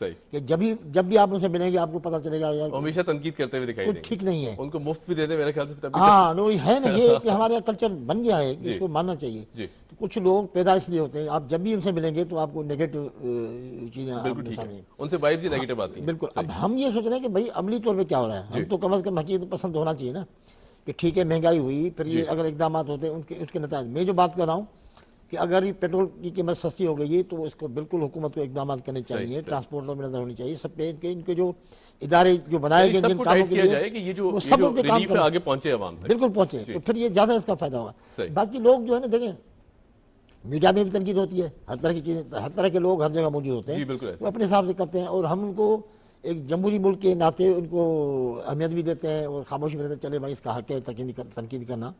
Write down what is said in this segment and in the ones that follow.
صحیح کہ جب بھی آپ ان سے ملیں گے آپ کو پتہ چلے گا یار ہمیشہ تنقید کرتے ہوئے دکھائی کچھ دیں گے. ٹھیک نہیں ہے. ان کو مفت بھی دیتے میرے خیال سے تب بھی ہاں نو ہے نا یہ کہ ہمارے یہاں کلچر بن گیا ہے کہ اس کو ماننا چاہیے. جی تو کچھ لوگ پیدا اس لیے ہوتے ہیں آپ جب بھی ان سے ملیں گے تو آپ کو نیگیٹو چیزیں آپ بالکل کے ٹھیک سامنے. ہے, ان سے وائب بھی نیگیٹو آتی ہیں. بالکل. اب ہم یہ سوچ رہے ہیں کہ بھائی عملی طور پہ کیا ہو رہا ہے, ہم تو کم از کم حقیقت پسند ہونا چاہیے نا کہ ٹھیک ہے مہنگائی ہوئی پھر یہ اگر اقدامات ہوتے ہیں اس کے نتائج. میں جو بات کر رہا ہوں کہ اگر یہ پیٹرول کی قیمت سستی ہو گئی ہے تو اس کو بالکل حکومت کو اقدامات کرنے چاہیے, ٹرانسپورٹر میں نظر ہونی چاہیے سب پہ ان کے جو ادارے جو بنائے گئے جن کاموں کے لیے وہ سب ان پہ کام کریں, آگے پہنچے عوام تک. بالکل پہنچے تو پھر یہ زیادہ اس کا فائدہ ہوگا. باقی لوگ جو ہے نا دیکھیں میڈیا میں بھی تنقید ہوتی ہے, ہر طرح کی چیزیں, ہر طرح کے لوگ ہر جگہ موجود ہوتے ہیں, وہ اپنے حساب سے کرتے ہیں اور ہم ان کو ایک جمہوری ملک کے ناطے ان کو اہمیت بھی دیتے ہیں اور خاموشی میں دیتے ہیں چلے بھائی اس کا حق ہے تنقید کرنا.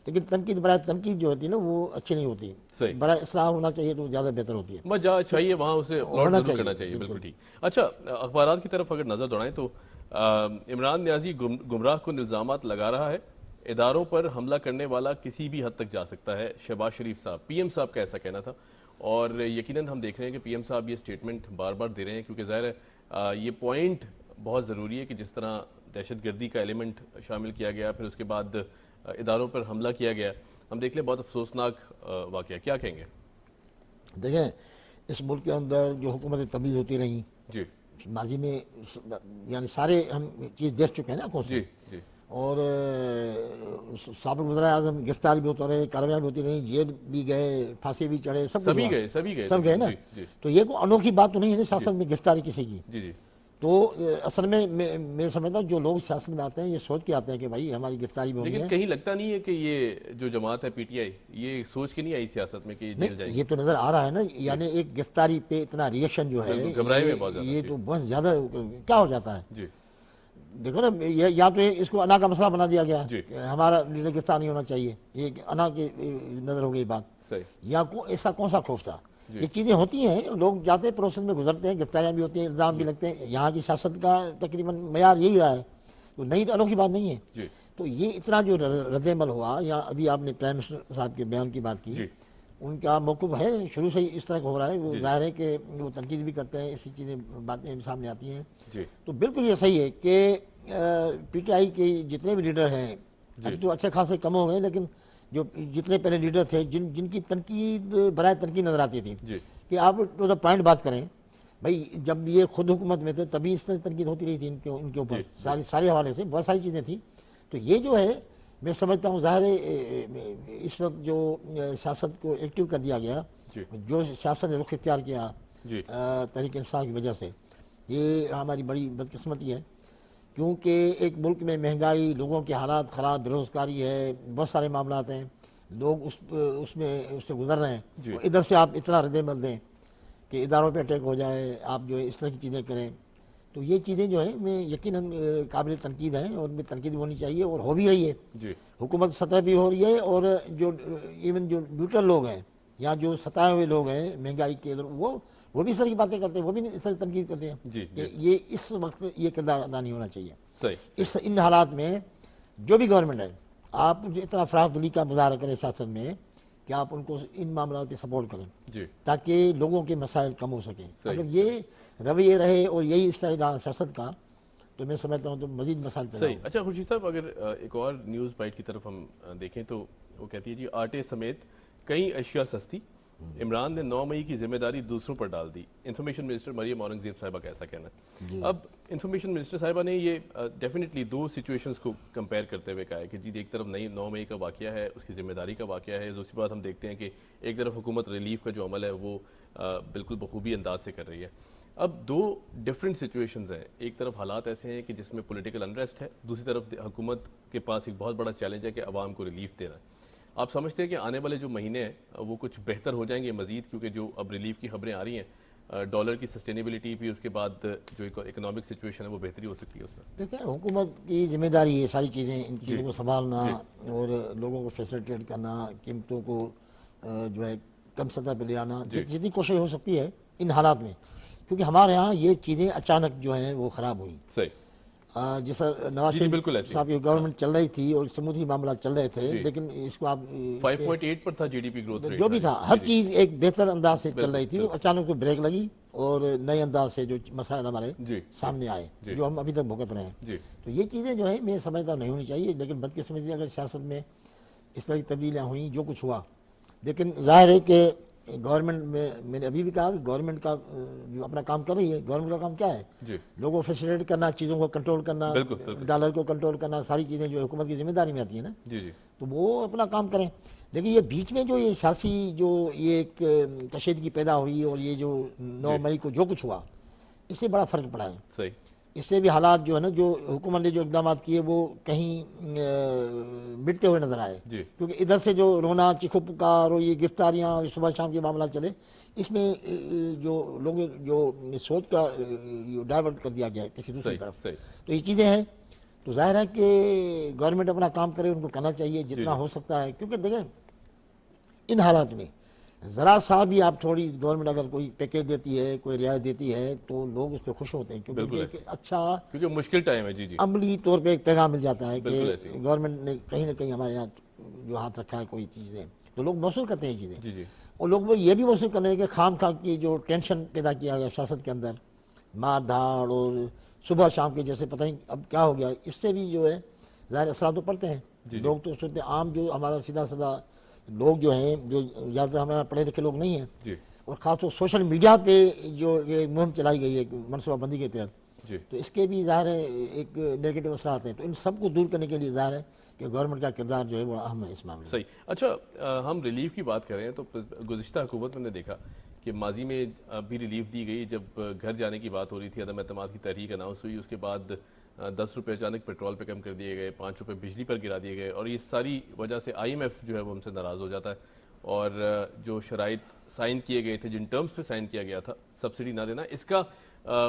لیکن تنقید برائے تنقید جو ہوتی ہے نا وہ اچھی نہیں ہوتی, برائے اصلاح ہونا چاہیے تو زیادہ بہتر ہوتی ہے. بس جہاں چاہیے وہاں اسے ہونا چاہیے. بالکل ٹھیک. اچھا اخبارات کی طرف اگر نظر دوڑائیں تو عمران نیازی گمراہ کن الزامات لگا رہا ہے, اداروں پر حملہ کرنے والا کسی بھی حد تک جا سکتا ہے. شہباز شریف صاحب پی ایم صاحب کا ایسا کہنا تھا اور یقیناً ہم دیکھ رہے ہیں کہ پی ایم صاحب یہ سٹیٹمنٹ بار بار دے رہے ہیں کیونکہ ظاہر ہے یہ پوائنٹ بہت ضروری ہے کہ جس طرح دہشت گردی کا ایلیمنٹ شامل کیا گیا پھر اس کے بعد اداروں پر حملہ کیا گیا. ہم دیکھ لیں بہت افسوسناک واقعہ, کیا کہیں گے؟ دیکھیں اس ملک کے اندر جو حکومتیں تبدیل ہوتی رہیں جی ماضی میں یعنی سارے ہم چیز دیکھ چکے ہیں نا کون سے, اور سابق وزراء اعظم گرفتار بھی ہوتے رہے, کارروائیاں بھی ہوتی رہیں, جیل بھی گئے, پھانسی بھی چڑھے, سب گئے نا. تو یہ کوئی انوکھی بات تو نہیں ہے نا سیاست میں گرفتاری کسی کی. تو اصل میں میں سمجھتا ہوں جو لوگ سیاست میں آتے ہیں یہ سوچ کے آتے ہیں کہ بھائی ہماری گرفتاری بھی ہونی ہے. لیکن کہیں لگتا نہیں ہے کہ یہ جو جماعت ہے پی ٹی آئی یہ سوچ کے نہیں آئی سیاست میں کہ جیل جائیں گے؟ یہ تو نظر آ رہا ہے نا, یعنی ایک گرفتاری پہ اتنا ریئیکشن جو ہے یہ تو بہت زیادہ کیا ہو جاتا ہے. دیکھو نا یا تو اس کو انا کا مسئلہ بنا دیا گیا, ہمارا لیڈر گرفتار نہیں ہونا چاہیے, یہ انا کی نظر ہو گئی بات, یا ایسا کون سا خوف تھا. یہ چیزیں ہوتی ہیں, لوگ جاتے ہیں پروسیس میں گزرتے ہیں, گرفتاریاں بھی ہوتی ہیں, الزام بھی لگتے ہیں. یہاں کی سیاست کا تقریباً معیار یہی رہا ہے, تو نئی تو انوکھی بات نہیں ہے. تو یہ اتنا جو رد عمل ہوا, یا ابھی آپ نے پرائم منسٹر صاحب کے بیان کی بات کی, ان کا موقف ہے شروع سے ہی اس طرح کا ہو رہا ہے. وہ ظاہر ہے کہ وہ تنقید بھی کرتے ہیں, ایسی چیزیں باتیں سامنے آتی ہیں. تو بالکل یہ صحیح ہے کہ پی ٹی آئی کے جتنے بھی لیڈر ہیں ابھی تو اچھے خاصے کم ہو گئے, لیکن جو جتنے پہلے لیڈر تھے جن کی تنقید برائے تنقید نظر آتی تھی کہ آپ ٹو دا پوائنٹ بات کریں, بھائی جب یہ خود حکومت میں تھے تبھی اس طرح تنقید ہوتی رہی تھی ان کے اوپر, سارے حوالے سے بہت ساری چیزیں تھیں. تو یہ جو ہے میں سمجھتا ہوں ظاہر ہے اس وقت جو سیاست کو ایکٹیو کر دیا گیا, جو سیاست نے رخ اختیار کیا تحریک انصاف کی وجہ سے, یہ ہماری بڑی بدقسمتی ہے. کیونکہ ایک ملک میں مہنگائی, لوگوں کے حالات خراب, بے روزگاری ہے, بہت سارے معاملات ہیں, لوگ اس سے گزر رہے ہیں. ادھر سے آپ اتنا رد عمل دیں کہ اداروں پہ اٹیک ہو جائے, آپ جو ہے اس طرح کی چیزیں کریں, تو یہ چیزیں جو ہیں میں یقیناً قابل تنقید ہیں اور میں تنقید بھی ہونی چاہیے اور ہو بھی رہی ہے. حکومت سطح بھی ہو رہی ہے, اور جو ایون جو نیوٹرل لوگ ہیں یا جو ستائے ہوئے لوگ ہیں مہنگائی کے, وہ بھی اس طرح کی باتیں کرتے ہیں, وہ بھی اس طرح تنقید کرتے ہیں کہ یہ اس وقت یہ کردار ادا نہیں ہونا چاہیے. ان حالات میں جو بھی گورنمنٹ ہے آپ اتنا فراخ دلی کا مظاہرہ کریں سیاست میں کہ آپ ان کو ان معاملات پہ سپورٹ کریں تاکہ لوگوں کے مسائل کم ہو سکیں. اگر یہ رویے رہے اور یہی اسٹائل سیاست کا تو میں سمجھتا ہوں تو مزید مسائل پیدا ہوں. اچھا خورشید صاحب, اگر ایک اور نیوز بائٹ کی طرف ہم دیکھیں تو وہ کہتی ہے جی آٹے سمیت کئی اشیاء سستی, عمران نے 9 مئی کی ذمہ داری دوسروں پر ڈال دی. انفارمیشن منسٹر مریم اورنگزیب صاحبہ کا ایسا کہنا ہے. اب انفارمیشن منسٹر صاحبہ نے یہ ڈیفینیٹلی دو سچویشنز کو کمپیئر کرتے ہوئے کہا ہے کہ جی ایک طرف 9 مئی کا واقعہ ہے, اس کی ذمہ داری کا واقعہ ہے, دوسری بات ہم دیکھتے ہیں کہ ایک طرف حکومت ریلیف کا جو عمل ہے وہ بالکل بخوبی انداز سے کر رہی ہے. اب دو ڈیفرنٹ سچویشنز ہیں, ایک طرف حالات ایسے ہیں کہ جس میں پولیٹیکل انریسٹ ہے, دوسری طرف حکومت کے پاس ایک بہت بڑا چیلنج ہے کہ عوام کو ریلیف دینا ہے. آپ سمجھتے ہیں کہ آنے والے جو مہینے ہیں وہ کچھ بہتر ہو جائیں گے مزید, کیونکہ جو اب ریلیف کی خبریں آ رہی ہیں, ڈالر کی سسٹینیبلٹی بھی, اس کے بعد جو اکنامک سچویشن ہے وہ بہتری ہو سکتی ہے اس میں؟ دیکھیں حکومت کی ذمہ داری ہے ساری چیزیں, ان چیزوں کو سنبھالنا اور لوگوں کو فیسلیٹیٹ کرنا, قیمتوں کو جو ہے کم سطح پہ لے آنا, جتنی کوشش ہو سکتی ہے ان حالات میں, کیونکہ ہمارے ہاں یہ چیزیں اچانک جو ہیں وہ خراب ہوئی. جس نواز شریف صاحب کی گورنمنٹ چل رہی تھی اور سمودھی معاملات چل رہے تھے, لیکن اس کو آپ 5.8 پر تھا G D P growth rate, جو بھی تھا ہر چیز ایک بہتر انداز سے چل رہی تھی, اچانک کو بریک لگی اور نئے انداز سے جو مسائل ہمارے سامنے آئے جو ہم ابھی تک بھگت رہے ہیں. تو یہ چیزیں جو ہے میں سمجھتا نہیں ہونی چاہیے. لیکن بدقسمتی اگر سیاست میں اس طرح کی تبدیلیاں ہوئیں جو کچھ ہوا، لیکن ظاہر ہے کہ گورنمنٹ میں نے ابھی بھی کہا کہ گورنمنٹ کا جو اپنا کام کر رہی ہے. گورنمنٹ کا کام کیا ہے؟ لوگوں کو فیسیلیٹ کرنا، چیزوں کو کنٹرول کرنا، ڈالر کو کنٹرول کرنا، ساری چیزیں جو حکومت کی ذمہ داری میں آتی ہیں نا، تو وہ اپنا کام کریں. لیکن یہ بیچ میں جو یہ سیاسی جو یہ ایک کشیدگی پیدا ہوئی اور یہ جو 9 مئی کو جو کچھ ہوا، اس سے بڑا فرق پڑا ہے. صحیح. اس سے بھی حالات جو ہے نا، جو حکومت نے جو اقدامات کیے وہ کہیں مٹتے ہوئے نظر آئے. کیونکہ ادھر سے جو رونا، چیخو پکار اور یہ گرفتاریاں اور صبح شام کے معاملات چلے، اس میں جو لوگوں جو سوچ کا ڈائیورٹ کر دیا گیا ہے کسی دوسری طرف. تو یہ چیزیں ہیں. تو ظاہر ہے کہ گورنمنٹ اپنا کام کرے، ان کو کرنا چاہیے جتنا ہو سکتا ہے. کیونکہ دیکھیں ان حالات میں ذرا سا بھی آپ تھوڑی گورنمنٹ اگر کوئی پیکیج دیتی ہے، کوئی رعایت دیتی ہے، تو لوگ اس پہ خوش ہوتے ہیں. کیونکہ ایک اچھا کیونکہ مشکل ٹائم ہے عملی طور پہ ایک پیغام مل جاتا ہے کہ گورنمنٹ نے کہیں نہ کہیں ہمارے یہاں جو ہاتھ رکھا ہے کوئی چیزیں، تو لوگ محسوس کرتے ہیں چیزیں. اور لوگ یہ بھی محسوس کر رہے ہیں کہ خام خواہ کی جو ٹینشن پیدا کیا گیا سیاست کے اندر، مار دھاڑ اور صبح شام کے جیسے پتہ نہیں اب کیا ہو گیا، اس سے بھی جو ہے ظاہر اثرات تو پڑتے ہیں. لوگ تو سوچتے ہیں عام جو ہمارا سیدھا سادہ لوگ جو ہیں، جو زیادہ ہمارا پڑھے لکھے لوگ نہیں ہیں، اور خاص طور سوشل میڈیا پہ جو یہ مہم چلائی گئی ہے منصوبہ بندی کے تحت، تو اس کے بھی ظاہر ہے ایک نیگیٹو اثرات ہیں. تو ان سب کو دور کرنے کے لیے ظاہر ہے کہ گورنمنٹ کا کردار جو ہے وہ اہم ہے اس معاملے میں. صحیح. اچھا، ہم ریلیف کی بات کر رہے ہیں تو گزشتہ حکومت میں نے دیکھا کہ ماضی میں بھی ریلیف دی گئی. جب گھر جانے کی بات ہو رہی تھی، عدم اعتماد کی تحریک اناؤنس ہوئی، اس کے بعد 10 روپے اچانک پیٹرول پہ کم کر دیے گئے، 5 روپے بجلی پر گرا دیے گئے، اور یہ ساری وجہ سے IMF جو ہے وہ ہم سے ناراض ہو جاتا ہے. اور جو شرائط سائن کیے گئے تھے، جن ٹرمز پہ سائن کیا گیا تھا سبسڈی نہ دینا، اس کا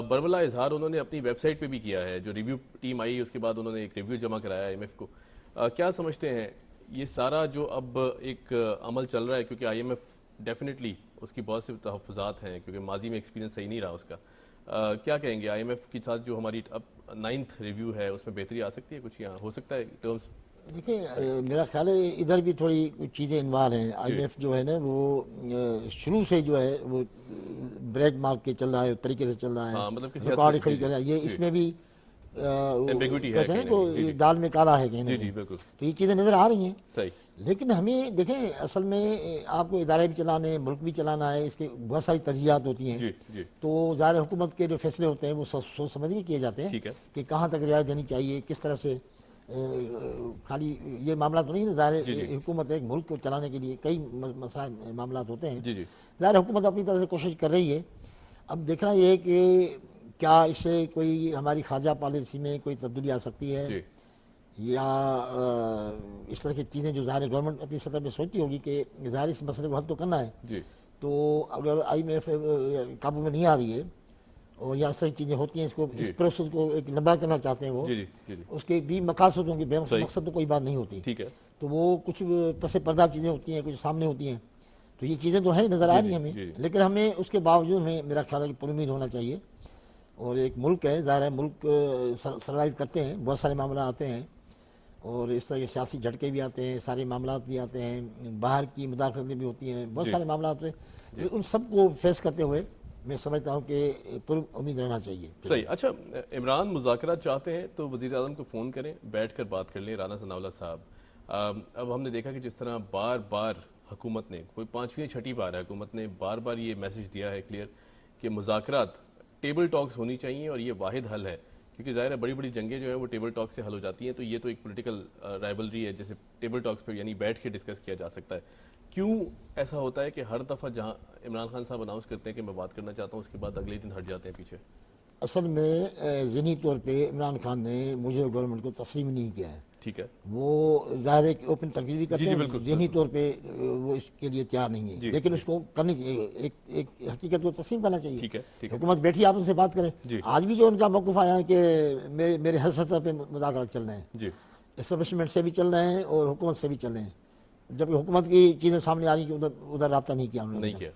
برملا اظہار انہوں نے اپنی ویب سائٹ پہ بھی کیا ہے. جو ریویو ٹیم آئی اس کے بعد انہوں نے ایک ریویو جمع کرایا IMF کو. کیا سمجھتے ہیں یہ سارا جو اب ایک عمل چل رہا ہے، کیونکہ IMF ڈیفینیٹلی اس کی بہت سے تحفظات ہیں کیونکہ ماضی میں ایکسپیرینس صحیح نہیں رہا اس کا، کیا کہیں گے IMF کے ساتھ جو ہماری اب 9th ریویو ہے اس میں بہتری آ سکتی ہے؟ کچھ یہاں ہو سکتا ہے ٹرمز؟ دیکھیں میرا خیال ہے ادھر بھی تھوڑی کچھ چیزیں انوالو ہیں. IMF جو ہے نا وہ شروع سے جو ہے وہ بریک مار کے چل رہا ہے، طریقے سے چل رہا ہے، رکاوٹ کھڑی کر رہا ہے. یہ اس میں بھی کہتے ہیں کہ دال میں کالا ہے کہیں نہ کہیں. تو یہ چیزیں نظر آ رہی ہیں. صحیح. لیکن ہمیں دیکھیں اصل میں آپ کو ادارے بھی چلانے ہیں، ملک بھی چلانا ہے، اس کے بہت ساری ترجیحات ہوتی ہیں. تو ظاہر حکومت کے جو فیصلے ہوتے ہیں وہ سوچ سمجھ کے کیے جاتے ہیں کہ کہاں تک رعایت دینی چاہیے، کس طرح سے. خالی یہ معاملہ تو نہیں ہے، ظاہر حکومت ایک ملک کو چلانے کے لیے کئی مسائل معاملات ہوتے ہیں. ظاہر حکومت اپنی طرح سے کوشش کر رہی ہے. اب دیکھنا یہ ہے کہ کیا اس سے کوئی ہماری خارجہ پالیسی میں کوئی تبدیلی آ سکتی ہے، یا اس طرح کی چیزیں جو ظاہر گورنمنٹ اپنی سطح پہ سوچتی ہوگی کہ ظاہر اس مسئلے کو حل تو کرنا ہے. تو اگر IMF قابو میں نہیں آ رہی ہے اور یا اس طرح کی چیزیں ہوتی ہیں، اس کو اس پروسیس کو ایک لمبا کرنا چاہتے ہیں وہ، اس کے بھی مقاصد ہوں گے، بے مقصد تو کوئی بات نہیں ہوتی. تو وہ کچھ پس پردہ چیزیں ہوتی ہیں، کچھ سامنے ہوتی ہیں. تو یہ چیزیں تو ہیں، نظر آ رہی ہیں ہمیں. لیکن ہمیں اس کے باوجود ہمیں میرا خیال ہے کہ پر امید ہونا چاہیے. اور ایک ملک ہے، ظاہر ہے ملک سروائیو کرتے ہیں، بہت سارے معاملات آتے ہیں اور اس طرح کے سیاسی جھٹکے بھی آتے ہیں، سارے معاملات بھی آتے ہیں، باہر کی مداخلتیں بھی ہوتی ہیں، بہت سارے معاملات ہوتے ہیں. ان سب کو فیس کرتے ہوئے میں سمجھتا ہوں کہ پر امید رہنا چاہیے. صحیح. اچھا، عمران مذاکرات چاہتے ہیں تو وزیر اعظم کو فون کریں، بیٹھ کر بات کر لیں. رانا ثناءاللہ صاحب، اب ہم نے دیکھا کہ جس طرح بار بار حکومت نے، کوئی 5ویں 6ٹھی بار ہے حکومت نے بار بار یہ میسج دیا ہے کلیئر کہ مذاکرات ٹیبل ٹاکس ہونی چاہیے اور یہ واحد حل ہے. کیونکہ ظاہر ہے بڑی بڑی جنگیں جو ہیں وہ ٹیبل ٹاک سے حل ہو جاتی ہیں. تو یہ تو ایک پولیٹیکل رائبلری ہے جیسے ٹیبل ٹاکس پہ یعنی بیٹھ کے ڈسکس کیا جا سکتا ہے. کیوں ایسا ہوتا ہے کہ ہر دفعہ جہاں عمران خان صاحب اناؤنس کرتے ہیں کہ میں بات کرنا چاہتا ہوں، اس کے بعد اگلے دن ہٹ جاتے ہیں پیچھے؟ اصل میں ذہنی طور پہ عمران خان نے مجھے گورنمنٹ کو تسلیم نہیں کیا ہے. ٹھیک ہے. وہ ظاہر ہے کہ اوپن تنقید بھی کرتے ہیں، ذہنی طور پہ وہ اس کے لیے تیار نہیں ہے. لیکن اس کو کرنی چاہیے، ایک حقیقت کو تسلیم کرنا چاہیے. حکومت بیٹھی، آپ ان سے بات کریں. آج بھی جو ان کا موقف آیا ہے کہ میرے ہر سطح پہ مذاکرات چل رہے ہیں، اسٹیبلشمنٹ سے بھی چل رہے ہیں اور حکومت سے بھی چل رہے ہیں، جبکہ حکومت کی چیزیں سامنے آ رہی کہ ادھر رابطہ نہیں کیا انہوں نے.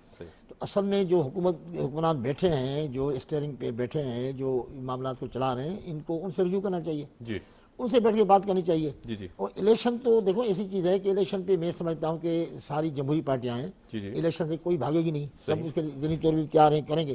تو اصل میں جو حکمران بیٹھے ہیں، جو اسٹیئرنگ پہ بیٹھے ہیں، جو معاملات کو چلا رہے ہیں، ان کو ان سے رجوع کرنا چاہیے، ان سے بیٹھ کے بات کرنی چاہیے. اور الیکشن تو دیکھو ایسی چیز ہے کہ الیکشن پہ میں سمجھتا ہوں کہ ساری جمہوری پارٹیاں ہیں، الیکشن سے کوئی بھاگے گی نہیں، سب اس کے ذہنی طور پہ تیار ہیں، کریں گے.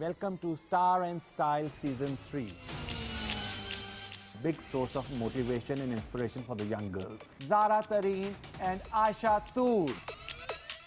Welcome to Star and Style Season 3. Big source of motivation and inspiration for the young girls. Zara Tareen and Aisha Toor.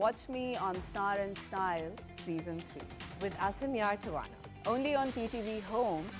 Watch me on Star and Style Season 3 with Asim Yar Tawana. Only on PTV Home.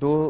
2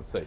1,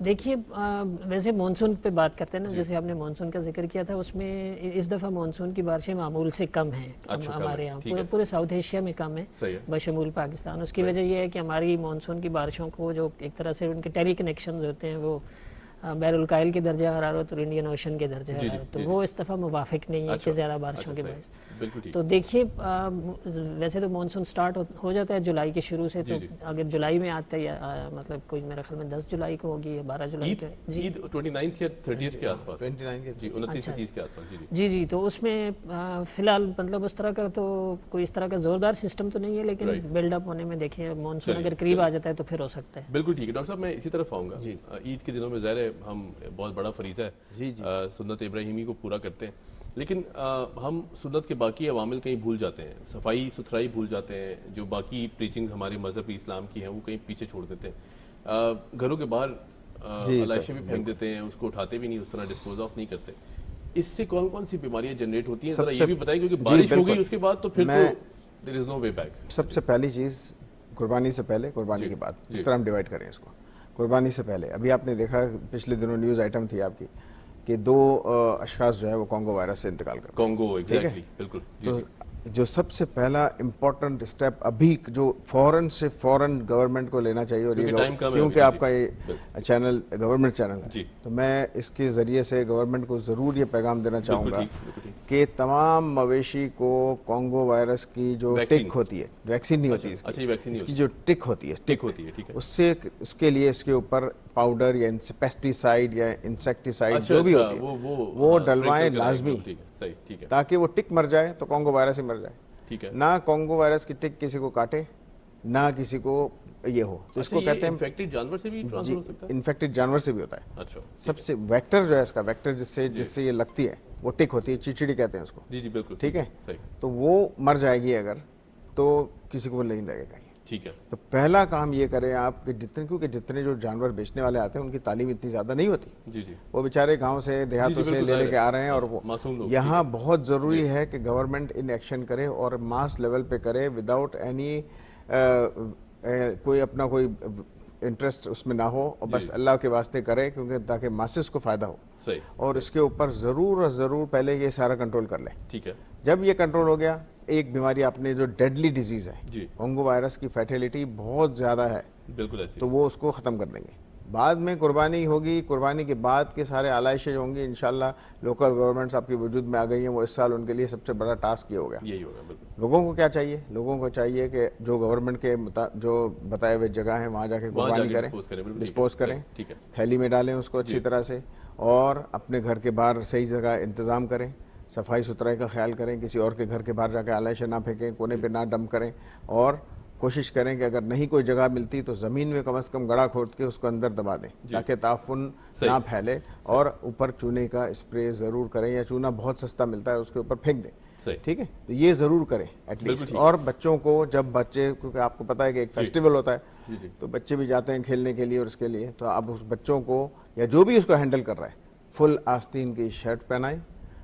دیکھیے ویسے monsoon پہ بات کرتے ہیں نا, جیسے آپ نے مانسون کا ذکر کیا تھا, اس میں اس دفعہ مانسون کی بارشیں معمول سے کم ہیں ہمارے یہاں, پورے ساؤتھ ایشیا میں کم ہے بشمول پاکستان. اس کی وجہ یہ ہے کہ ہماری مانسون کی بارشوں کو جو ایک طرح سے ان کے ٹیلی کنیکشنز ہوتے ہیں وہ بحر الکاہل کے درجہ حرارت اور انڈین اوشن کے درجہ حرارت, تو وہ اس دفعہ موافق نہیں ہے کہ زیادہ بارشوں کے باعث. تو دیکھیے ویسے تو مانسون سٹارٹ ہو جاتا ہے جولائی کے شروع سے, تو اگر جولائی میں آتا ہے مطلب کوئی میرا خیال میں 10 جولائی کو ہوگی یا 12 جولائی کو, جی 29 یا 30 کے آس پاس, 29 سے 30 کے آس پاس. جی تو اس میں فی الحال مطلب اس طرح کا تو کوئی اس طرح کا زوردار سسٹم تو نہیں ہے, لیکن بلڈ اپ ہونے میں دیکھیں مانسون اگر قریب آ جاتا ہے تو پھر ہو سکتا ہے. بالکل ٹھیک ہے ڈاکٹر صاحب, میں اسی طرف آؤں گا. عید کے دنوں میں ظاہر ہے ہم بہت بڑا فریضہ ہے سنت ابراہیمی کو پورا کرتے ہیں, لیکن ہم سنت کے باقی عوامل کہیں بھول جاتے ہیں, صفائی ستھرائی بھول جاتے ہیں, جو باقی پریچنگز ہمارے مذہبی اسلام کی ہیں وہ کہیں پیچھے چھوڑ دیتے ہیں. گھروں کے باہر علائشیں بھی پھینک دیتے ہیں, اس کو اٹھاتے بھی نہیں, اس طرح ڈسپوز آف نہیں کرتے. اس سے کون کون سی بیماریاں جنریٹ ہوتی ہیں, ذرا یہ بھی بتائیں, کیونکہ بارش ہو گئی اس کے بعد تو پھر تو there is no way back. سب سے پہلی چیز قربانی سے پہلے, قربانی کے بعد, جس طرح ہم ڈیوائڈ کریں اس کو. قربانی سے پہلے ابھی آپ نے دیکھا پچھلے دنوں نیوز آئٹم تھی آپ کی کہ 2 اشخاص جو ہے وہ کانگو وائرس سے انتقال کر گئے. کانگو ایگزیکٹلی, بالکل. تو جو سب سے پہلا امپورٹنٹ اسٹیپ ابھی جو فوراً گورنمنٹ کو لینا چاہیے, اور یہ کیونکہ آپ کا یہ چینل گورنمنٹ چینل ہے, تو میں اس کے ذریعے سے گورنمنٹ کو ضرور یہ پیغام دینا چاہوں گا کہ تمام مویشی کو کانگو وائرس کی جو ٹک ہوتی ہے, ویکسین نہیں ہوتی اس کی جو ٹک ہوتی ہے, اس سے اس کے لیے اس کے اوپر پاؤڈر یا پیسٹی سائڈ یا انسیکٹیسائڈ جو بھی ہوتی ہے وہ ڈلوائیں لازمی, تاکہ وہ ٹک مر جائے تو کانگو وائرس ہی مر جائے. نہ کانگو وائرس کی ٹک کسی کو کاٹے نہ کسی کو یہ ہو, تو اس کو کہتے ہیں انفیکٹڈ جانور سے بھی ٹرانسفر ہو سکتا ہے. انفیکٹڈ جانور سے بھی ہوتا ہے. اچھا, سب سے ویکٹر جو ہے اس کا, ویکٹر جس سے یہ لگتی ہے وہ ٹک ہوتی ہے, چچڑی کہتے ہیں اس کو. جی بالکل ٹھیک ہے, تو وہ مر جائے گی اگر, تو کسی کو نہیں لگے گا. ٹھیک ہے, تو پہلا کام یہ کریں آپ کہ کیونکہ جتنے جو جانور بیچنے والے آتے ہیں ان کی تعلیم اتنی زیادہ نہیں ہوتی, وہ بیچارے گاؤں سے دیہاتوں سے لے کے آ رہے ہیں, اور وہ یہاں بہت ضروری ہے کہ گورنمنٹ ان ایکشن کرے اور ماس لیول پہ کرے, وداؤٹ اینی کوئی اپنا کوئی انٹرسٹ اس میں نہ ہو, اور بس اللہ کے واسطے کرے, کیونکہ تاکہ ماسز کو فائدہ ہو. اور اس کے اوپر ضرور پہلے یہ سارا کنٹرول کر لیں. ٹھیک ہے, جب یہ کنٹرول ہو گیا, ایک بیماری آپ نے جو ڈیڈلی ڈیزیز ہے کانگو وائرس کی فیٹیلٹی بہت زیادہ ہے, بالکل ایسی, تو وہ اس کو ختم کر دیں گے. بعد میں قربانی ہوگی, قربانی کے بعد کے سارے علائشیں جو ہوں گی انشاءاللہ لوکل گورنمنٹس آپ کے وجود میں آ گئی ہیں, وہ اس سال ان کے لیے سب سے بڑا ٹاسک یہ ہوگا. لوگوں کو کیا چاہیے, لوگوں کو چاہیے کہ جو گورنمنٹ کے جو بتائے ہوئے جگہ ہیں وہاں جا کے قربانی کریں, ڈسپوز کریں, تھیلی میں ڈالیں اس کو اچھی طرح سے, اور اپنے گھر کے باہر صحیح جگہ انتظام کریں, صفائی ستھرائی کا خیال کریں, کسی اور کے گھر کے باہر جا کے علائشیں نہ پھینکیں, کونے پہ نہ ڈمپ کریں, اور کوشش کریں کہ اگر نہیں کوئی جگہ ملتی تو زمین میں کم از کم گڑھا کھود کے اس کو اندر دبا دیں تاکہ تعفن نہ پھیلے, اور اوپر چونے کا اسپرے ضرور کریں, یا چونا بہت سستا ملتا ہے اس کے اوپر پھینک دیں. ٹھیک ہے, تو یہ ضرور کریں ایٹ لیسٹ. اور بچوں کو, جب بچے, کیونکہ آپ کو پتا ہے کہ ایک فیسٹیول ہوتا ہے تو بچے بھی جاتے ہیں کھیلنے کے لیے, اور اس کے لیے تو آپ اس بچوں کو یا جو بھی اس کو ہینڈل کر رہا ہے فل آستین کی شرٹ پہنائیں,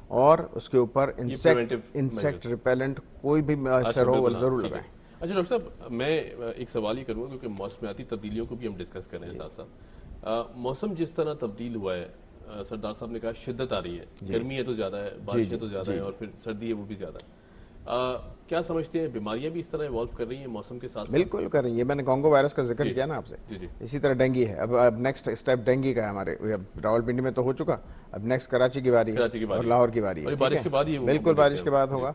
اور اس کے اوپر انسیکٹ ریپیلنٹ کوئی بھی اثر ہو وہ ضرور لگائیں. اچھا ڈاکٹر صاحب, میں ایک سوال ہی کروں گا کیونکہ موسمیاتی تبدیلیوں کو بھی ہم ڈسکس کر رہے ہیں ساتھ ساتھ. موسم جس طرح تبدیل ہوا ہے, سردار صاحب نے کہا شدت آ رہی ہے, گرمی ہے تو زیادہ ہے, بارشیں تو زیادہ ہیں, اور پھر سردی ہے وہ بھی زیادہ ہے. کیا سمجھتے ہیں بیماریاں بھی اس طرح ایوالو کر رہی ہیں موسم کے ساتھ؟ بالکل کر رہی ہیں. میں نے کانگو وائرس کا ذکر کیا نا آپ سے, اسی طرح ڈینگی ہے. اب نیکسٹ اسٹیپ ڈینگی کا ہے ہمارے, راول پنڈی میں تو ہو چکا, اب نیکسٹ کراچی کی باری اور لاہور کی باری ہے. بارش کے بعد ہی, بالکل بارش کے بعد ہوگا.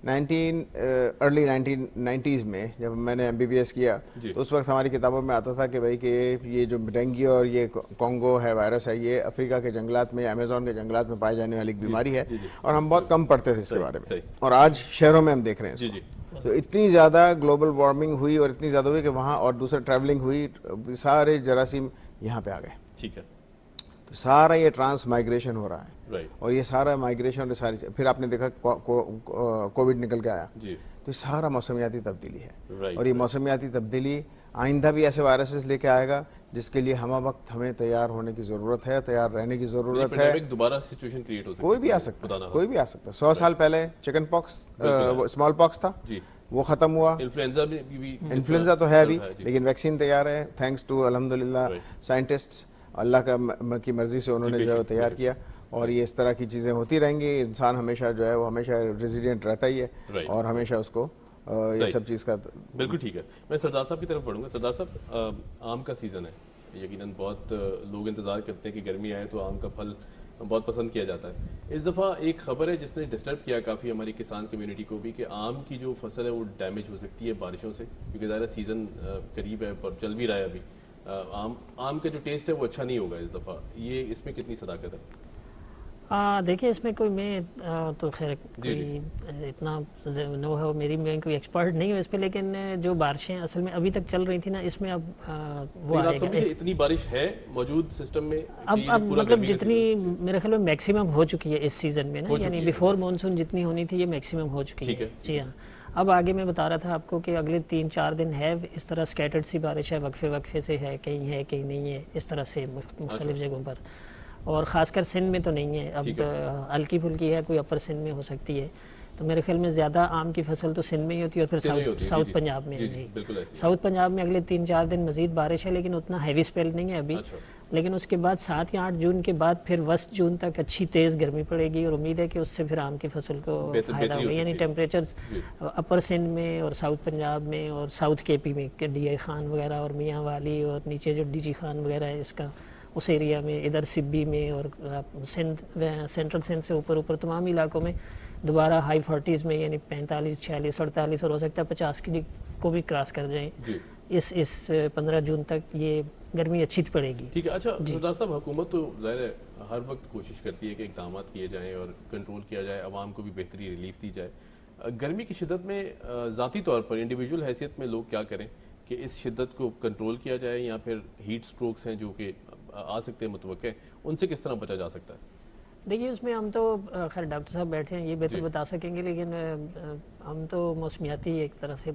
ارلی 1990s میں جب میں نے MBBS کیا تو اس وقت ہماری کتابوں میں آتا تھا کہ بھائی کہ یہ جو ڈینگی اور یہ کانگو ہے وائرس ہے, یہ افریقہ کے جنگلات میں, امیزون کے جنگلات میں پائی جانے والی ایک بیماری ہے, اور ہم بہت کم پڑھتے تھے اس کے بارے میں, اور آج شہروں میں ہم دیکھ رہے ہیں اس کو. تو اتنی زیادہ گلوبل وارمنگ ہوئی اور اتنی زیادہ ہوئی کہ وہاں, اور دوسرا ٹریولنگ ہوئی, سارے جراثیم یہاں پہ آ گئے. ٹھیک ہے, تو سارا یہ ٹرانس مائگریشن ہو رہا ہے, اور یہ سارا مائگریشن اور ساری, پھر آپ نے دیکھا کووڈ نکل کے آیا, تو یہ سارا موسمیاتی تبدیلی ہے. اور یہ موسمیاتی تبدیلی آئندہ بھی ایسے وائرسز لے کے آئے گا جس کے لیے ہمہ ہمیں تیار ہونے کی ضرورت ہے, تیار رہنے کی ضرورت ہے. دوبارہ سچویشن کریٹ ہو سکتا ہے, کوئی بھی آ سکتا ہے, کوئی بھی آ سکتا ہے. 100 سال پہلے چکن پاکس, اسمال پاکس تھا, وہ ختم ہوا. انفلوئنزا تو ہے بھی, لیکن ویکسین تیار ہے تھینکس ٹو الحمدللہ سائنٹسٹس. اللہ کی مرضی سے انہوں نے جو ہے تیار کیا, اور یہ اس طرح کی چیزیں ہوتی رہیں گی. انسان ہمیشہ جو ہے وہ ہمیشہ ریزیلینٹ رہتا ہی ہے, اور ہمیشہ اس کو یہ سب چیز کا. بالکل ٹھیک ہے. میں سردار صاحب کی طرف بڑھوں گا. سردار صاحب, آم کا سیزن ہے, یقیناً بہت لوگ انتظار کرتے ہیں کہ گرمی آئے تو آم کا پھل بہت پسند کیا جاتا ہے. اس دفعہ ایک خبر ہے جس نے ڈسٹرب کیا کافی ہماری کسان کمیونٹی کو بھی, کہ آم کی جو فصل ہے وہ ڈیمیج ہو سکتی ہے بارشوں سے, کیونکہ ظاہر سیزن قریب ہے اور چل بھی رہا ہے ابھی. آم کا جو ٹیسٹ ہے وہ اچھا نہیں ہوگا اس دفعہ. یہ اس میں کتنی صداقت ہے؟ دیکھیں اس میں کوئی میں تو خیر کوئی اتنا نو ہے میری, میں کوئی ایکسپرٹ نہیں ہوں اس پہ, لیکن جو بارشیں اصل میں ابھی تک چل رہی تھیں نا, اس میں اب وہ آئے گا. اتنی بارش ہے موجود سسٹم میں اب مطلب جتنی میرے خیال میں میکسیمم ہو چکی ہے اس سیزن میں نا, یعنی بیفور مانسون جتنی ہونی تھی یہ میکسیمم ہو چکی ہے. جی ہاں. اب آگے میں بتا رہا تھا آپ کو کہ اگلے 3-4 دن ہے اس طرح اسکیٹرڈ سی بارش ہے, وقفے سے ہے, کہیں نہیں ہے, اس طرح سے مختلف جگہوں پر, اور خاص کر سندھ میں تو نہیں ہے. اب ہلکی پھلکی ہے, کوئی اپر سندھ میں ہو سکتی ہے. تو میرے خیال میں زیادہ آم کی فصل تو سندھ میں ہی ہوتی ہے, اور پھر ساؤتھ پنجاب میں. جی ساؤتھ پنجاب میں اگلے 3-4 دن مزید بارش ہے, لیکن اتنا ہیوی اسپیل نہیں ہے ابھی. لیکن اس کے بعد 7 یا 8 جون کے بعد پھر 20 جون تک اچھی تیز گرمی پڑے گی, اور امید ہے کہ اس سے پھر آم کی فصل کو فائدہ ہوگا. یعنی ٹیمپریچرز اپر سندھ میں اور ساؤتھ پنجاب میں اور ساؤتھ کے پی میں, ڈی آئی خان وغیرہ اور میاں والی اور نیچے جو ڈی جی خان وغیرہ ہے اس کا اس ایریا میں, ادھر سبی میں, اور سندھ سینٹرل سندھ سے اوپر تمام علاقوں میں دوبارہ ہائی 40s میں, یعنی 45, 46, 48 اور ہو سکتا ہے 50 کو بھی کراس کر جائیں. اس 15 جون تک یہ گرمی اچھی پڑے گی. ٹھیک ہے. اچھا سردار صاحب, حکومت تو ظاہر ہے ہر وقت کوشش کرتی ہے کہ اقدامات کیے جائیں اور کنٹرول کیا جائے, عوام کو بھی بہتری ریلیف دی جائے. گرمی کی شدت میں ذاتی طور پر انڈیویجول حیثیت میں لوگ کیا کریں کہ اس شدت کو کنٹرول کیا جائے, یا پھر ہیٹ سٹروکس ہیں جو کہ آ سکتے ہیں متوقع, ان سے کس طرح بچا جا سکتا ہے؟ دیکھیے اس میں ہم تو خیر ڈاکٹر صاحب بیٹھے ہیں, یہ بہتر بتا سکیں گے, لیکن ہم تو موسمیاتی ایک طرح سے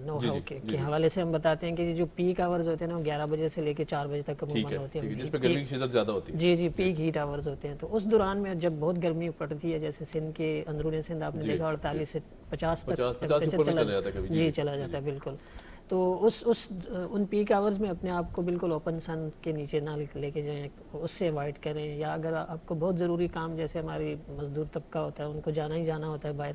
نو ہاؤ کے حوالے سے ہم بتاتے ہیں کہ جو پیک آورز ہوتے ہیں نا, 11 بجے سے لے کے 4 بجے تک عموماً ہوتے ہیں, جس پہ گرمی کی شدت زیادہ ہوتی ہے. جی پیک ہیٹ آورز ہوتے ہیں. تو اس دوران میں جب بہت گرمی پڑتی ہے, جیسے سندھ کے اندرون سندھ آپ نے دیکھا 48 سے 50 تک ٹیمپریچر چلا جاتا ہے. بالکل. تو ان پیک آورز میں اپنے آپ کو بالکل اوپن سن کے نیچے نہ لے کے جائیں, اس سے اوائڈ کریں. یا اگر آپ کو بہت ضروری کام, جیسے ہماری مزدور طبقہ ہوتا ہے, ان کو جانا ہی جانا ہوتا ہے باہر,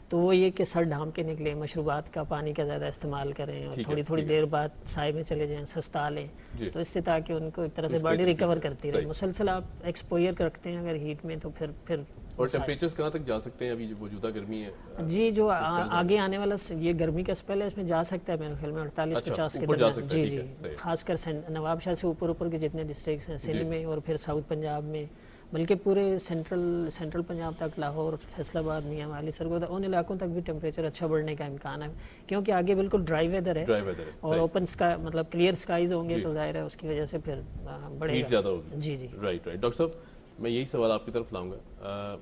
تو وہ یہ کہ سر ڈھانپ کے نکلیں, مشروبات کا پانی کا زیادہ استعمال کریں, اور تھوڑی دیر بعد سائے میں چلے جائیں, سستا لیں. تو اس سے تاکہ ان کو ایک طرح سے باڈی ریکور کرتی رہے. مسلسل آپ ایکسپوئر رکھتے ہیں اگر ہیٹ میں, تو پھر اور ٹیمپریچرز کہاں تک جا سکتے ہیں ابھی جو موجودہ گرمی ہے؟ جی جو آگے آنے والا یہ گرمی کا اسپیل ہے, اس میں جا سکتا ہے میرے خیال میں 48-50 کے درمیان. جی خاص کر نواب شاہ سے اوپر کے جتنے ڈسٹرکٹس ہیں سندھ میں, اور پھر ساؤتھ پنجاب میں, بلکہ پورے سینٹرل پنجاب تک, لاہور, فیصل آباد, میاں والی, سرگودا, ان علاقوں تک بھی ٹیمپریچر اچھا بڑھنے کا امکان ہے, کیونکہ آگے بالکل ڈرائی ویدر ہے اور اوپن اسکائی, مطلب کلیئر اسکائز ہوں گے, تو ظاہر ہے اس کی وجہ سے پھر بڑھے گا, زیادہ ہوگی. جی رائٹ. ڈاکٹر صاحب میں یہی سوال آپ کی طرف لاؤں گا,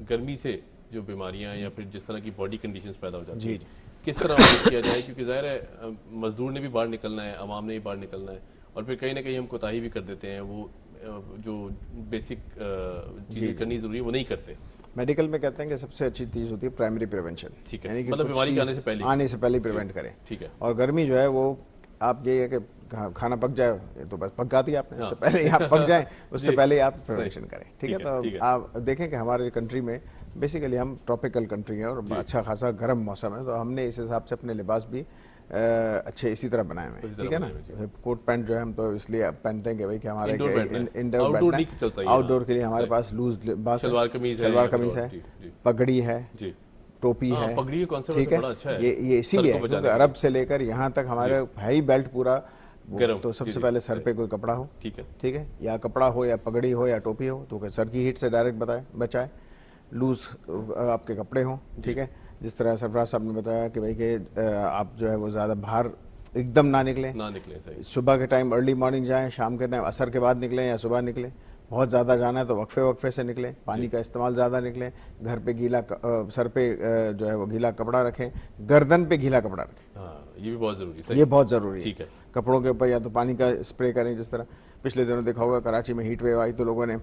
گرمی سے جو بیماریاں یا پھر جس طرح کی باڈی کنڈیشنز پیدا ہو جاتی ہیں, کس طرح کیا جائے, کیونکہ ظاہر ہے مزدور نے بھی باہر نکلنا ہے, عوام نے بھی باہر نکلنا ہے, اور پھر کہیں نہ کہیں ہم کوتاہی بھی کر دیتے ہیں, وہ جو بیسک چیزیں کرنی ضروری ہے وہ نہیں کرتے. میڈیکل میں کہتے ہیں کہ سب سے اچھی چیز ہوتی ہے پرائمری پریونشن, ٹھیک ہے, مطلب بیماری آنے سے پہلے پریونٹ کریں. ٹھیک ہے. اور گرمی جو ہے وہ آپ یہ ہے کہ کھانا پک جائے تو بس پک جاتی ہے آپ نے, اس سے پہلے آپ پک جائیں, اس سے پہلے آپ پریونشن کریں. ٹھیک ہے. تو آپ دیکھیں کہ ہمارے کنٹری میں بیسیکلی ہم ٹراپیکل کنٹری ہیں, اور اچھا خاصا گرم موسم ہے, تو ہم نے اس حساب سے اپنے لباس بھی اچھے اسی طرح بنائے ہوئے ہیں. ٹھیک ہے نا. کوٹ پینٹ جو ہے ہم تو اس لیے پہنتے ہیں کہ بھائی کہ ہمارے انڈور آؤٹ ڈور کے لیے ہمارے پاس لوز لباس, شلوار قمیض ہے, پگڑی ہے, ٹوپی ہے. ٹھیک ہے. یہ اسی لیے کیونکہ عرب سے لے کر یہاں تک ہمارے ہائی بیلٹ پورا, تو سب سے پہلے سر پہ کوئی کپڑا ہو, ٹھیک ہے, یا کپڑا ہو یا پگڑی ہو یا ٹوپی ہو, تو سر کی ہیٹ سے ڈائریکٹ بچائے. لوز آپ کے کپڑے ہوں. ٹھیک ہے. جس طرح سرفراز صاحب نے بتایا کہ بھائی کہ آپ جو ہے وہ زیادہ باہر ایک دم نہ نکلیں. صبح کے ٹائم ارلی مارننگ جائیں, شام کے ٹائم عصر کے بعد نکلیں یا صبح نکلیں. بہت زیادہ جانا ہے تو وقفے سے نکلیں, پانی کا استعمال زیادہ نکلیں. گھر پہ گیلا, سر پہ جو ہے وہ گیلا کپڑا رکھیں, گردن پہ گیلا کپڑا رکھیں. یہ بھی بہت ضروری ہے. یہ بہت ضروری ہے. کپڑوں کے اوپر یا تو پانی کا اسپرے کریں, جس طرح پچھلے دنوں دیکھا ہوگا کراچی میں ہیٹ ویو آئی تو لوگوں نے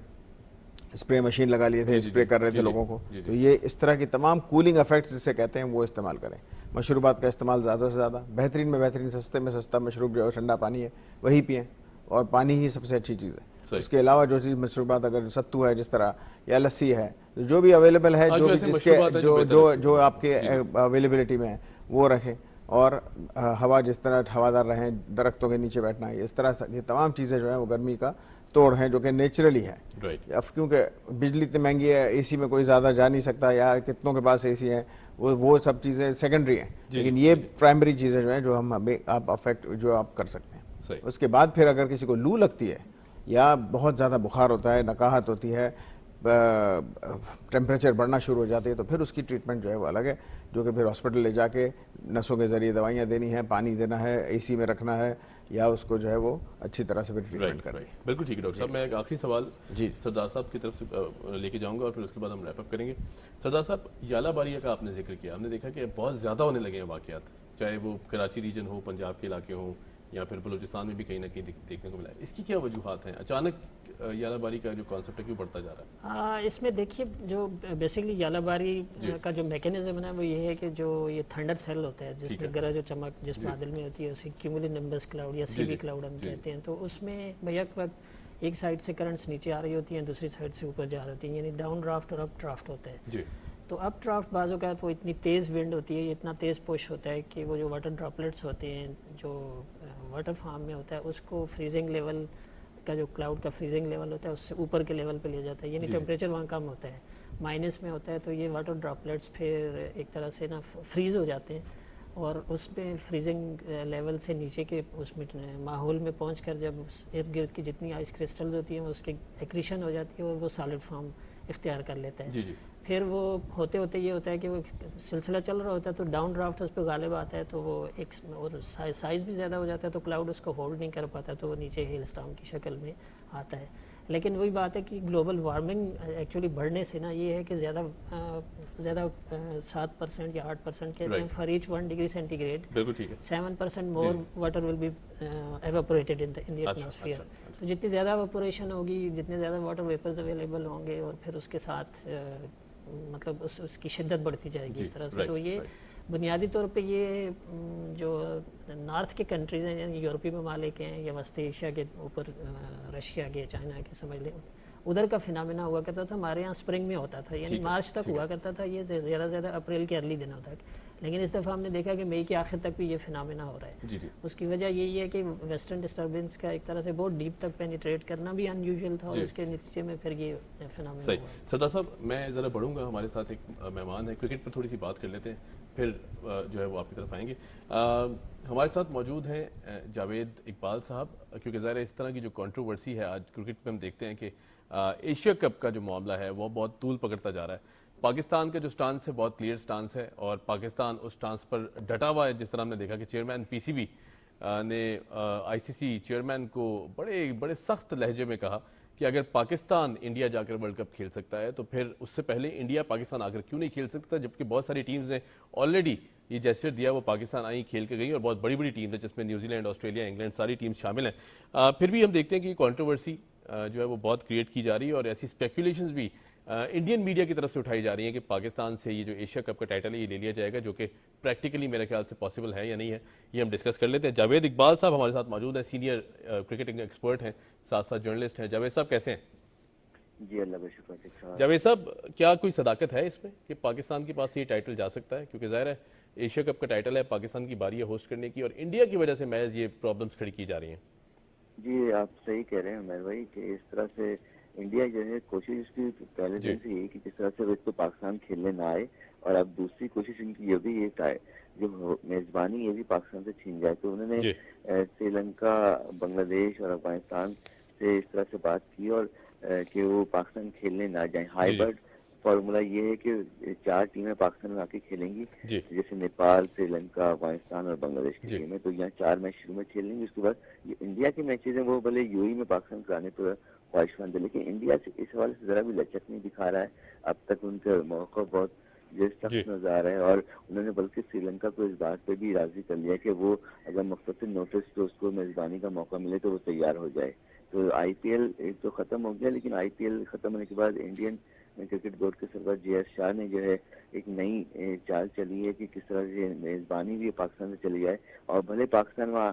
اسپرے مشین لگا لیے تھے, اسپرے کر رہے تھے لوگوں کو. تو یہ اس طرح کی تمام کولنگ افیکٹس جسے کہتے ہیں وہ استعمال کریں. مشروبات کا استعمال زیادہ سے زیادہ, بہترین میں بہترین, سستے میں سستا مشروب جو ہے ٹھنڈا پانی ہے وہی پئیں, اور پانی ہی سب سے اچھی چیز ہے. اس کے علاوہ جو چیز مشروبات اگر ستو ہے جس طرح یا لسی ہے جو بھی اویلیبل ہے جو بھی جس کے جو آپ کے اویلیبلٹی میں ہے وہ رکھیں, اور ہوا جس طرح ہوادار رہیں, درختوں کے نیچے بیٹھنا ہے, اس طرح یہ تمام چیزیں جو ہیں وہ گرمی کا توڑ ہیں جو کہ نیچرلی ہے. اب کیونکہ بجلی اتنی مہنگی ہے, اے سی میں کوئی زیادہ جا نہیں سکتا یا کتنوں کے پاس اے سی ہیں, وہ سب چیزیں سیکنڈری ہیں, لیکن یہ پرائمری چیزیں جو ہیں جو ہم آپ افیکٹ جو آپ کر سکتے ہیں. اس کے بعد پھر اگر کسی کو لو لگتی ہے یا بہت زیادہ بخار ہوتا ہے, نقاہت ہوتی ہے, ٹیمپریچر بڑھنا شروع ہو جاتی ہے, تو پھر اس کی ٹریٹمنٹ جو ہے وہ الگ ہے, جو کہ پھر ہاسپٹل لے جا کے نسوں کے ذریعے دوائیاں دینی ہیں, پانی دینا ہے, اے سی میں رکھنا ہے, یا اس کو جو ہے وہ اچھی طرح سے ٹریٹمنٹ کریں. بالکل ٹھیک ہے ڈاکٹر صاحب. میں ایک آخری سوال سردار صاحب کی طرف سے لے کے جاؤں گا اور پھر اس کے بعد ہم ریپ اپ کریں گے. سردار صاحب, یالا باریہ کا آپ نے ذکر کیا, ہم نے دیکھا کہ بہت زیادہ ہونے لگے ہیں واقعات, چاہے وہ کراچی ریجن ہو, پنجاب کے علاقے ہوں, یا پھر بلوچستان میں بھی کہیں نہ کہیں دیکھنے کو ملا ہے. اس کی کیا وجوہات ہیں؟ اچانک یالا باری کا جو کانسیپٹ ہے کیوں بڑھتا جا رہا ہے؟ اس میں دیکھیے جو بیسکلی یالا باری کا جو میکینزم ہے وہ یہ ہے کہ جو یہ تھنڈر سیل ہوتا ہے جس میں گرج و چمک جس بادل میں ہوتی ہے اسے کیومولو نمبس کلاؤڈ یا سی وی کلاؤڈ ہم کہتے ہیں, تو اس میں بیک وقت ایک سائڈ سے کرنٹس نیچے آ رہی ہوتی ہیں, دوسری سائڈ سے اوپر جا رہی ہوتی ہیں, یعنی ڈاؤن ڈرافٹ اور اپ ڈرافٹ ہوتا ہے. تو اپ ڈرافٹ بعض اوقات وہ اتنی تیز ونڈ ہوتی ہے, یہ اتنا تیز پش ہوتا ہے کہ وہ جو واٹر ڈراپلیٹس ہوتے ہیں جو واٹر فارم میں ہوتا ہے اس کو فریزنگ لیول کا جو کلاؤڈ کا فریزنگ لیول ہوتا ہے اس سے اوپر کے لیول پہ لے جاتا ہے, یعنی ٹیمپریچر وہاں کم ہوتا ہے, مائنس میں ہوتا ہے, تو یہ واٹر ڈراپلیٹس پھر ایک طرح سے نا فریز ہو جاتے ہیں, اور اس میں فریزنگ لیول سے نیچے کے اس میں ماحول میں پہنچ کر جب ارد گرد کی جتنی آئس کرسٹلز ہوتی ہیں اس کی ایکریشن ہو جاتی ہے اور وہ سالڈ فارم اختیار کر لیتا ہے. پھر وہ ہوتے ہوتے یہ ہوتا ہے کہ وہ سلسلہ چل رہا ہوتا ہے تو ڈاؤن ڈرافٹ اس پہ غالب آتا ہے, تو وہ ایک اور سائز بھی زیادہ ہو جاتا ہے, تو کلاؤڈ اس کو ہولڈ نہیں کر پاتا, تو وہ نیچے ہیل اسٹارم کی شکل میں آتا ہے. لیکن وہی بات ہے کہ گلوبل وارمنگ ایکچولی بڑھنے سے نا یہ ہے کہ زیادہ 7% یا 8% کہتے ہیں for H 1 degree centigrade 7% more water will be evaporated in the atmosphere. تو جتنی زیادہ ایواپوریشن ہوگی, جتنے زیادہ واٹر ویپرز اویلیبل ہوں گے, اور پھر اس کے ساتھ مطلب اس کی شدت بڑھتی جائے گی اس طرح سے. تو یہ بنیادی طور پہ یہ جو نارتھ کے کنٹریز ہیں, یعنی یورپی ممالک ہیں یا وسطی ایشیا کے اوپر رشیا کے, چائنا کے, سمجھ لیں ادھر کا فینامنا ہوا کرتا تھا. ہمارے یہاں اسپرنگ میں ہوتا تھا, یعنی مارچ تک ہوا کرتا تھا, یہ زیادہ زیادہ اپریل کے ارلی دنوں تک. لیکن اس دفعہ ہم نے دیکھا کہ مئی کے آخر تک بھی یہ فینامنا ہو رہا ہے. اس کی وجہ یہی ہے کہ ویسٹرن ڈسٹربنس کا ایک طرح سے بہت ڈیپ تک پینیٹریٹ کرنا بھی ان یوزول تھا, اور اس کے نتیجے میں پھر یہ فینامنا ہوا. سردار صاحب, میں ذرا بڑھوں گا, ہمارے ساتھ ایک مہمان ہے, کرکٹ پر تھوڑی سی بات کر لیتے ہیں, پھر جو ہے وہ آپ کی طرف آئیں گے. ہمارے ساتھ موجود ہیں جاوید اقبال صاحب, کیونکہ ظاہر ہے اس طرح کی جو کنٹروورسی ہے آج کرکٹ میں ہم دیکھتے ہیں کہ ایشیا کپ کا جو معاملہ ہے وہ بہت طول پکڑتا جا رہا ہے. پاکستان کا جو سٹانس ہے بہت کلیئر سٹانس ہے, اور پاکستان اس سٹانس پر ڈٹا ہوا ہے. جس طرح ہم نے دیکھا کہ چیئرمین پی سی بی نے آئی سی سی چیئرمین کو بڑے سخت لہجے میں کہا کہ اگر پاکستان انڈیا جا کر ورلڈ کپ کھیل سکتا ہے تو پھر اس سے پہلے انڈیا پاکستان آ کر کیوں نہیں کھیل سکتا, جبکہ بہت ساری ٹیمز نے آلریڈی یہ جیسچر دیا, وہ پاکستان آئی کھیل کے گئی, اور بہت بڑی بڑی ٹیم ہے جس میں نیوزی لینڈ, آسٹریلیا, انگلینڈ ساری ٹیمز شامل ہیں. پھر بھی ہم دیکھتے ہیں کہ کنٹروورسی جو ہے وہ بہت کریٹ کی جا رہی ہے, اور ایسی اسپیکولیشنز بھی انڈین میڈیا کی طرف سے اٹھائی جا رہی ہیں کہ پاکستان سے یہ جو ایشیا کپ کا ٹائٹل ہے یہ لے لیا جائے گا, جو کہ پریکٹیکلی میرے خیال سے پاسبل ہے یا نہیں ہے, یہ ہم ڈسکس کر لیتے ہیں. جاوید اقبال صاحب ہمارے ساتھ موجود ہیں, سینئر کرکٹنگ ایکسپرٹ ہیں, ساتھ ساتھ جرنلسٹ ہیں. جاوید صاحب کیسے ہیں؟ جی اللہ کا شکر. جاوید صاحب, کیا کوئی صداقت ہے اس میں کہ پاکستان کے پاس یہ ٹائٹل جا سکتا ہے؟ کیونکہ ظاہر ہے ایشیا کپ کا ٹائٹل ہے, پاکستان کی باری ہے ہوسٹ کرنے کی, اور انڈیا کی وجہ سے محض یہ پرابلمس کھڑی کی جا رہی ہیں. جی آپ صحیح کہہ رہے ہیں عمیر بھائی کہ اس طرح سے انڈیا جو ہے کوشش کی پہلے دن سے یہی کہ کس طرح سے تو پاکستان کھیلنے نہ آئے, اور اب دوسری کوشش ان کی یہ بھی ایک ہے جو میزبانی یہ بھی پاکستان سے چھین جائے. تو انہوں نے سری لنکا, بنگلہ دیش اور افغانستان سے اس طرح سے بات کی, اور کہ وہ پاکستان کھیلنے نہ جائیں. ہائیبرڈ فارمولا یہ ہے کہ 4 ٹیمیں پاکستان میں آ کے کھیلیں گی, جیسے نیپال, سری لنکا, افغانستان اور بنگلہ دیش کی ٹیمیں. تو یہاں 4 میچ شروع میں کھیل لیں گے. اس کے بعد یہ انڈیا کے میچز ہیں وہ بھلے یو ای میں پاکستان کرانے پر خواہشمند ہے, لیکن انڈیا سے اس حوالے سے ذرا بھی لچک نہیں دکھا رہا ہے. اب تک ان کا موقع بہت سخت نظر آ رہا ہے, اور انہوں نے بلکہ سری لنکا کو اس بات پہ بھی راضی کر لیا کہ وہ اگر مختصر نوٹس تو اس کو میزبانی کا موقع ملے تو وہ تیار ہو جائے. تو آئی پی ایل ایک تو ختم ہو گیا, لیکن آئی پی ایل ختم ہونے کے بعد انڈین کرکٹ بورڈ کے سربراہ جے ایس شاہ نے جو ہے ایک نئی چال چلی ہے کہ کس طرح سے میزبانی بھی پاکستان سے چلی جائے, اور بھلے پاکستان وہاں